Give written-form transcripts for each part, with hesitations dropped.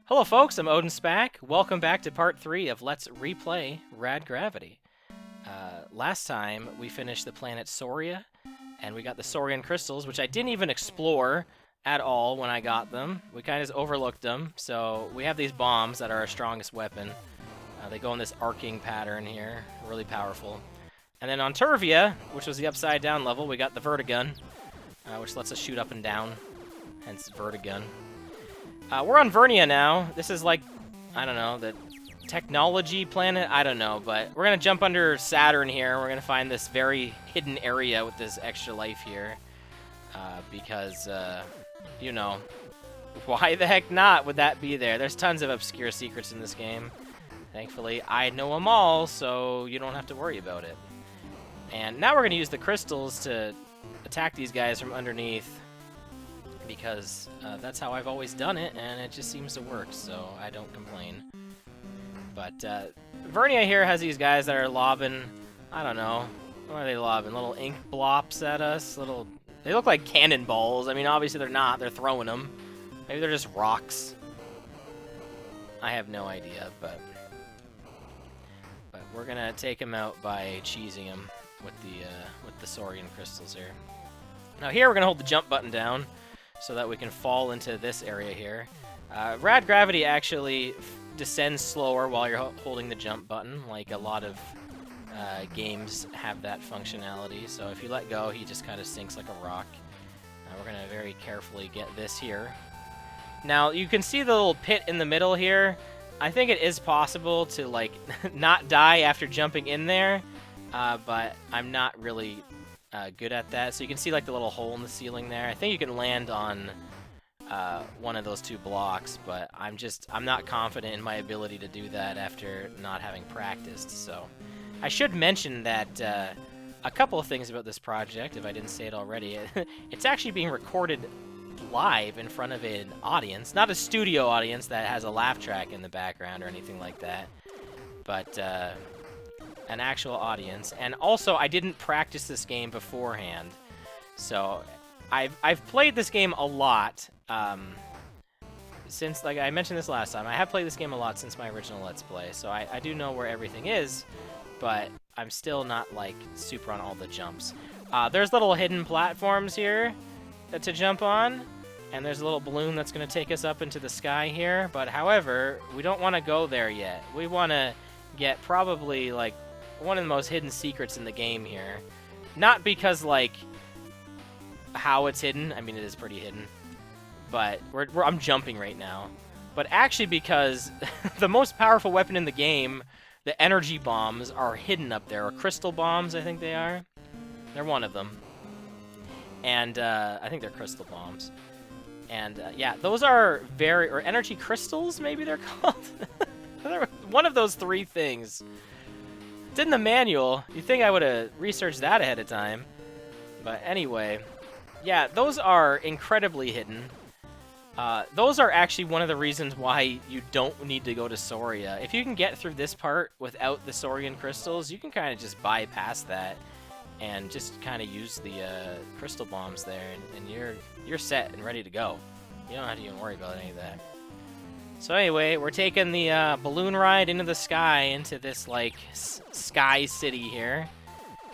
Hello folks, I'm OdinSpack. Welcome back to part 3 of Let's Replay Rad Gravity. Last time we finished the planet Soria, and we got the Saurian crystals, which I didn't even explore at all when I got them. We kind of just overlooked them, so we have these bombs that are our strongest weapon. They go in this arcing pattern here, really powerful. And then on Turvia, which was the upside down level, we got the Vertigun, which lets us shoot up and down, hence Vertigun. We're on Vernia now. This is like, I don't know, the technology planet? I don't know, but we're going to jump under Saturn here. We're going to find this very hidden area with this extra life here. Because, you know, why the heck not would that be there? There's tons of obscure secrets in this game. Thankfully, I know them all, so you don't have to worry about it. And now we're going to use the crystals to attack these guys from underneath, because that's how I've always done it, and it just seems to work, so I don't complain. But Vernia here has these guys that are lobbing, I don't know, what are they lobbing? Little ink blops at us? They look like cannonballs. I mean, obviously they're not. They're throwing them. Maybe they're just rocks. I have no idea, but we're gonna take them out by cheesing them with the Saurian crystals here. Now here we're gonna hold the jump button down so that we can fall into this area here. Rad Gravity actually descends slower while you're holding the jump button, like a lot of games have that functionality. So if you let go, he just kind of sinks like a rock. We're going to very carefully get this here. Now, you can see the little pit in the middle here. I think it is possible to, like, not die after jumping in there, but I'm not really good at that. So you can see like the little hole in the ceiling there. I think you can land on one of those two blocks, but I'm not confident in my ability to do that after not having practiced. So I should mention that a couple of things about this project, if I didn't say it already. It's actually being recorded live in front of an audience, not a studio audience that has a laugh track in the background or anything like that, but an actual audience. And also, I didn't practice this game beforehand, so I've played this game a lot since, like I mentioned this last time, I have played this game a lot since my original Let's Play, so I do know where everything is, but I'm still not like super on all the jumps. There's little hidden platforms here to jump on, and there's a little balloon that's going to take us up into the sky here, but however, we don't want to go there yet. We want to get probably like one of the most hidden secrets in the game here. Not because, like, how it's hidden. I mean, it is pretty hidden. But I'm jumping right now. But actually because the most powerful weapon in the game, the energy bombs, are hidden up there. Or crystal bombs, I think they are. They're one of them. And I think they're crystal bombs. And yeah, those are or energy crystals, maybe they're called? One of those three things. It's in the manual. You'd think I would have researched that ahead of time. But anyway, yeah, those are incredibly hidden. Those are actually one of the reasons why you don't need to go to Soria. If you can get through this part without the Saurian crystals, you can kind of just bypass that and just kind of use the crystal bombs there, and you're set and ready to go. You don't have to even worry about any of that. So anyway, we're taking the balloon ride into the sky, into this, like, sky city here.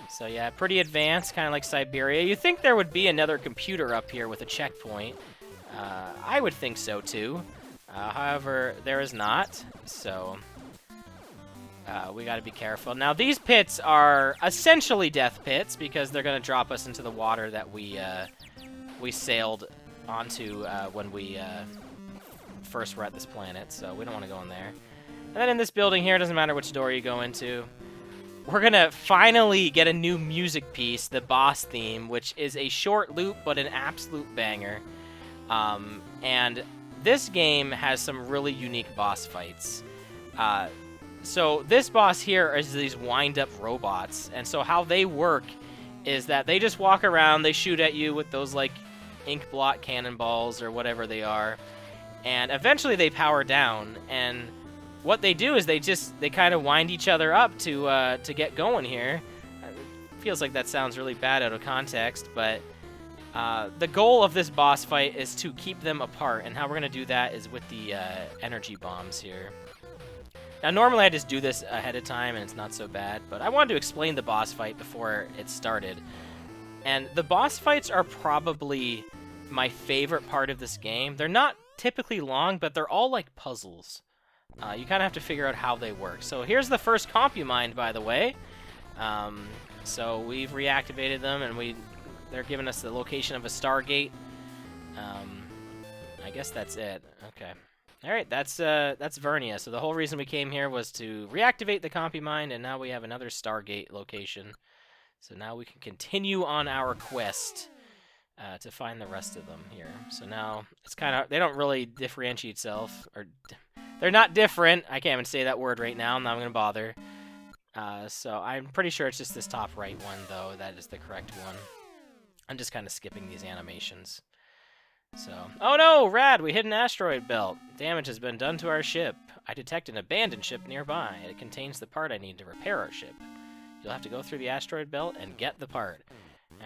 So yeah, pretty advanced, kind of like Siberia. You'd think there would be another computer up here with a checkpoint. I would think so too. However, there is not, so we got to be careful. Now, these pits are essentially death pits because they're going to drop us into the water that we sailed onto when we first were at this planet, so we don't want to go in there. And then in this building here, it doesn't matter which door you go into, we're going to finally get a new music piece, the boss theme, which is a short loop but an absolute banger. And this game has some really unique boss fights. So this boss here is these wind-up robots, and so how they work is that they just walk around, they shoot at you with those, like, ink blot cannonballs or whatever they are, and eventually they power down, and what they do is they kind of wind each other up to get going here. It feels like that sounds really bad out of context, but The goal of this boss fight is to keep them apart, and how we're going to do that is with the energy bombs here. Now, normally I just do this ahead of time, and it's not so bad, but I wanted to explain the boss fight before it started. And the boss fights are probably my favorite part of this game. They're not typically long, but they're all like puzzles. You kind of have to figure out how they work. So here's the first comp you mined, by the way. So we've reactivated them, and they're giving us the location of a Stargate. I guess that's it. Okay. All right, that's Vernia. So the whole reason we came here was to reactivate the CompuMind, and now we have another Stargate location. So now we can continue on our quest to find the rest of them here. So now it's kind of, they don't really differentiate itself, or they're not different. I can't even say that word right now. I'm not going to bother. So I'm pretty sure it's just this top right one, though. That is the correct one. I'm just kind of skipping these animations. So, oh no, rad, we hit an asteroid belt. Damage has been done to our ship. I detect an abandoned ship nearby. It contains the part I need to repair our ship. You'll have to go through the asteroid belt and get the part.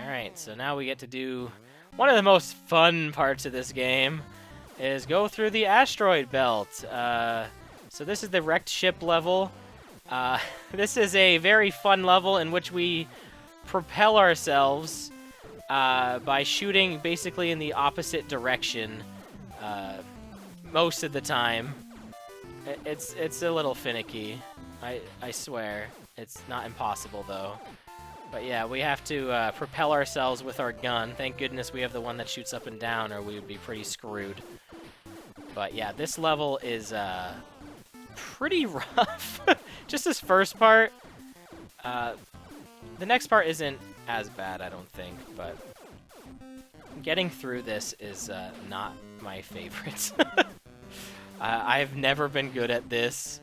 Alright, so now we get to do one of the most fun parts of this game, is go through the asteroid belt. So this is the wrecked ship level. This is a very fun level in which we propel ourselves by shooting basically in the opposite direction most of the time. It's a little finicky, I swear. It's not impossible, though. But yeah, we have to propel ourselves with our gun. Thank goodness we have the one that shoots up and down, or we would be pretty screwed. But yeah, this level is pretty rough. Just this first part. The next part isn't as bad, I don't think, but getting through this is not my favorite. I've never been good at this.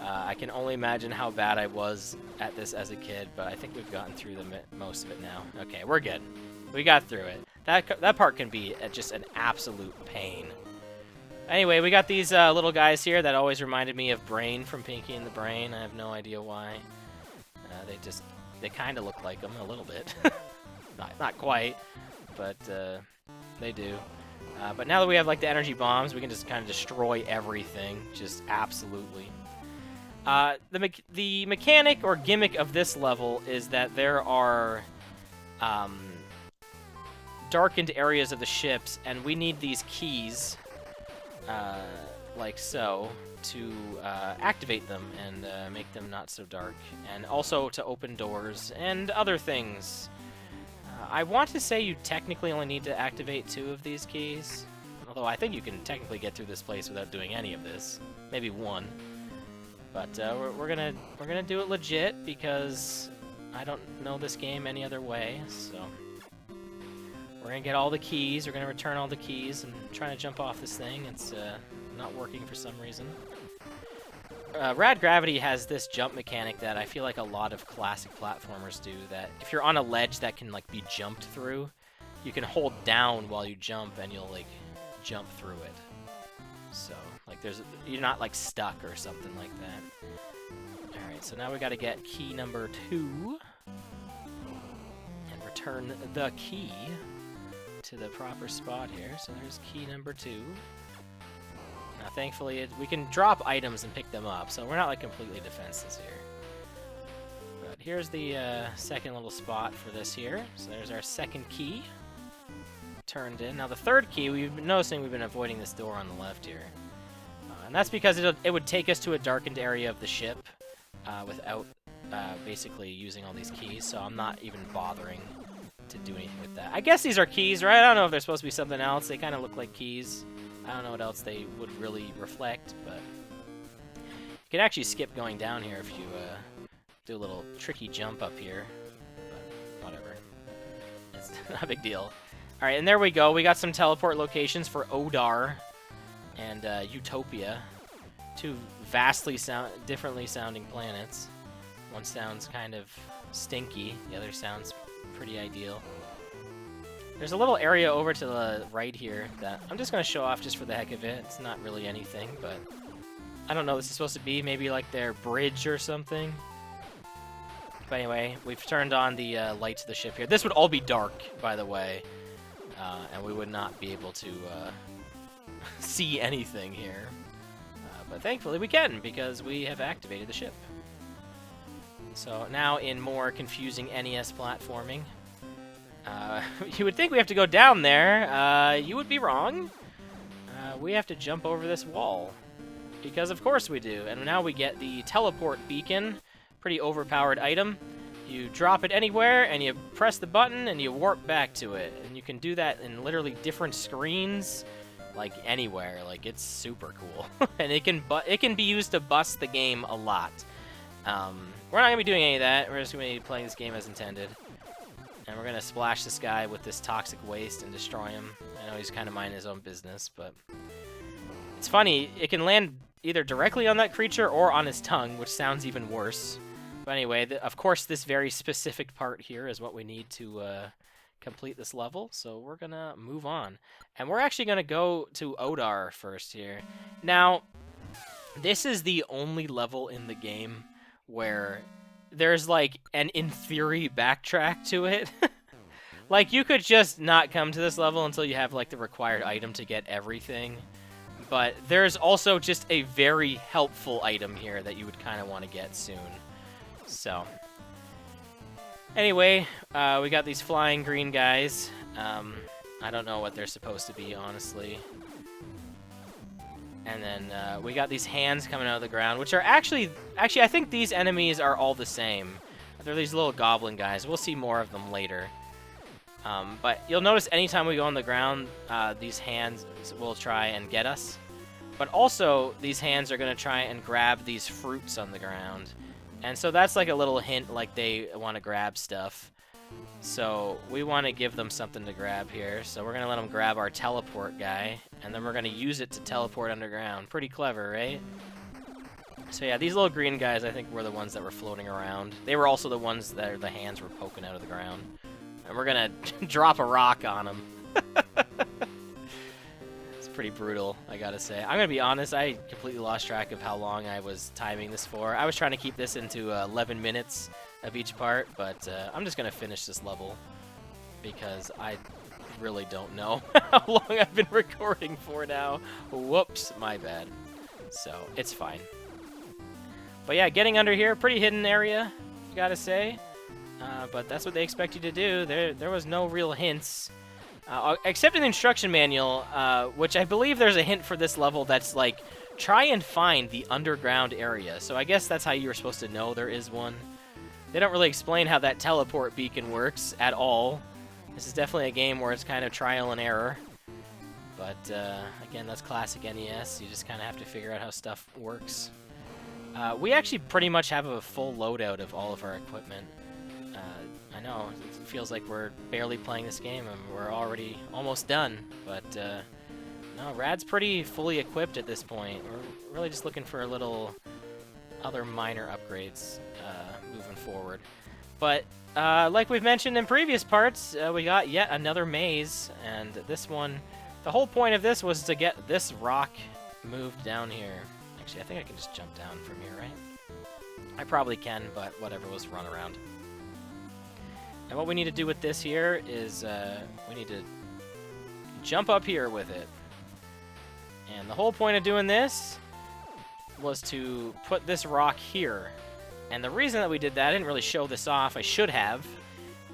I can only imagine how bad I was at this as a kid, but I think we've gotten through most of it now. Okay, we're good. We got through it. That part can be just an absolute pain. Anyway, we got these little guys here that always reminded me of Brain from Pinky and the Brain. I have no idea why. They kind of look like them a little bit. not quite, but they do. But now that we have like the energy bombs, we can just kind of destroy everything, just absolutely. The mechanic or gimmick of this level is that there are darkened areas of the ships, and we need these keys, like so, to activate them and make them not so dark, and also to open doors and other things. I want to say you technically only need to activate 2 of these keys, although I think you can technically get through this place without doing any of this. Maybe 1. But we're gonna do it legit because I don't know this game any other way. So we're gonna get all the keys. We're gonna return all the keys and trying to jump off this thing. It's not working for some reason. Rad Gravity has this jump mechanic that I feel like a lot of classic platformers do. That if you're on a ledge that can like be jumped through, you can hold down while you jump and you'll like jump through it. So like you're not like stuck or something like that. All right, so now we got to get key number 2 and return the key to the proper spot here. So there's key number 2. Now, thankfully, we can drop items and pick them up, so we're not like completely defenseless here. But here's the second little spot for this here. So there's our second key turned in. Now the third key, we've been noticing we've been avoiding this door on the left here. And that's because it would take us to a darkened area of the ship without basically using all these keys, so I'm not even bothering to do anything with that. I guess these are keys, right? I don't know if they're supposed to be something else. They kind of look like keys. I don't know what else they would really reflect, but you can actually skip going down here if you do a little tricky jump up here, but whatever. It's not a big deal. All right, and there we go. We got some teleport locations for Odar and Utopia, 2 vastly differently sounding planets. One sounds kind of stinky, the other sounds pretty ideal. There's a little area over to the right here that I'm just going to show off just for the heck of it. It's not really anything, but I don't know what this is supposed to be. Maybe like their bridge or something. But anyway, we've turned on the lights of the ship here. This would all be dark, by the way. and we would not be able to see anything here. But thankfully we can, because we have activated the ship. So now in more confusing NES platforming, you would think we have to go down there. You would be wrong. We have to jump over this wall, because of course we do. And now we get the teleport beacon, pretty overpowered item. You drop it anywhere, and you press the button, and you warp back to it. And you can do that in literally different screens, like anywhere. Like, it's super cool. And it can be used to bust the game a lot. We're not going to be doing any of that. We're just going to be playing this game as intended. And we're going to splash this guy with this toxic waste and destroy him. I know he's kind of minding his own business, but it's funny. It can land either directly on that creature or on his tongue, which sounds even worse. But anyway, of course, this very specific part here is what we need to complete this level. So we're going to move on. And we're actually going to go to Odar first here. Now, this is the only level in the game where there's, like, an, in theory, backtrack to it. Like, you could just not come to this level until you have, like, the required item to get everything. But there's also just a very helpful item here that you would kind of want to get soon. So, anyway, we got these flying green guys. I don't know what they're supposed to be, honestly. And then we got these hands coming out of the ground, which are actually, I think these enemies are all the same. They're these little goblin guys. We'll see more of them later. But you'll notice anytime we go on the ground, these hands will try and get us. But also, these hands are going to try and grab these fruits on the ground. And so that's like a little hint, like they want to grab stuff. So we want to give them something to grab here. So we're going to let them grab our teleport guy. And then we're going to use it to teleport underground. Pretty clever, right? So yeah, these little green guys, I think, were the ones that were floating around. They were also the ones that the hands were poking out of the ground. And we're going to drop a rock on them. It's pretty brutal, I gotta say. I'm gonna be honest, I completely lost track of how long I was timing this for. I was trying to keep this into 11 minutes of each part, but I'm just gonna finish this level because I really don't know how long I've been recording for now. Whoops, my bad. So, it's fine. But yeah, getting under here, pretty hidden area, I gotta say. But that's what they expect you to do. There was no real hints. Except in the instruction manual, which I believe there's a hint for this level that's like, try and find the underground area. So I guess that's how you were supposed to know there is one. They don't really explain how that teleport beacon works at all. This is definitely a game where it's kind of trial and error. But again, that's classic NES. You just kind of have to figure out how stuff works. We actually pretty much have a full loadout of all of our equipment. I know, it feels like we're barely playing this game and we're already almost done, but no, Rad's pretty fully equipped at this point. We're really just looking for a little other minor upgrades moving forward. But like we've mentioned in previous parts, we got yet another maze, and this one, the whole point of this was to get this rock moved down here. Actually, I think I can just jump down from here, right? I probably can, but whatever, let's run around. And what we need to do with this here is we need to jump up here with it. And the whole point of doing this was to put this rock here. And the reason that we did that, I didn't really show this off, I should have,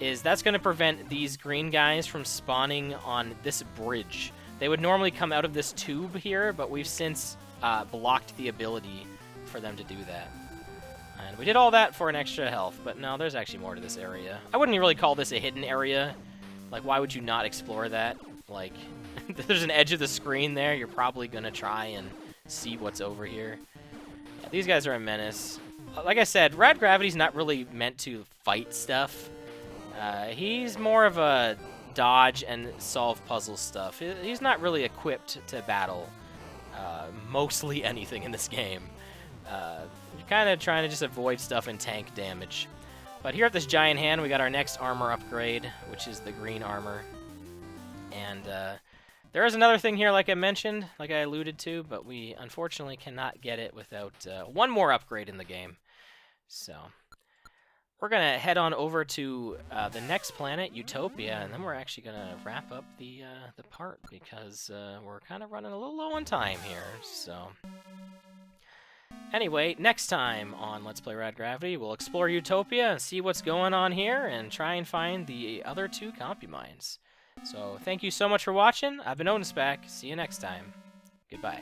is that's going to prevent these green guys from spawning on this bridge. They would normally come out of this tube here, but we've since blocked the ability for them to do that. And we did all that for an extra health, but no, there's actually more to this area. I wouldn't really call this a hidden area. Like, why would you not explore that? Like, there's an edge of the screen there. You're probably going to try and see what's over here. Yeah, these guys are a menace. Like I said, Rad Gravity's not really meant to fight stuff. He's more of a dodge and solve puzzle stuff. He's not really equipped to battle mostly anything in this game. You're kind of trying to just avoid stuff and tank damage. But here at this giant hand, we got our next armor upgrade, which is the green armor. And there is another thing here, like I mentioned, like I alluded to, but we unfortunately cannot get it without one more upgrade in the game. So we're gonna head on over to the next planet, Utopia, and then we're actually gonna wrap up the part because we're kind of running a little low on time here. So anyway, next time on Let's Play Rad Gravity, we'll explore Utopia and see what's going on here and try and find the other 2 Compumines. So thank you so much for watching. I've been OdinSpack. See you next time. Goodbye.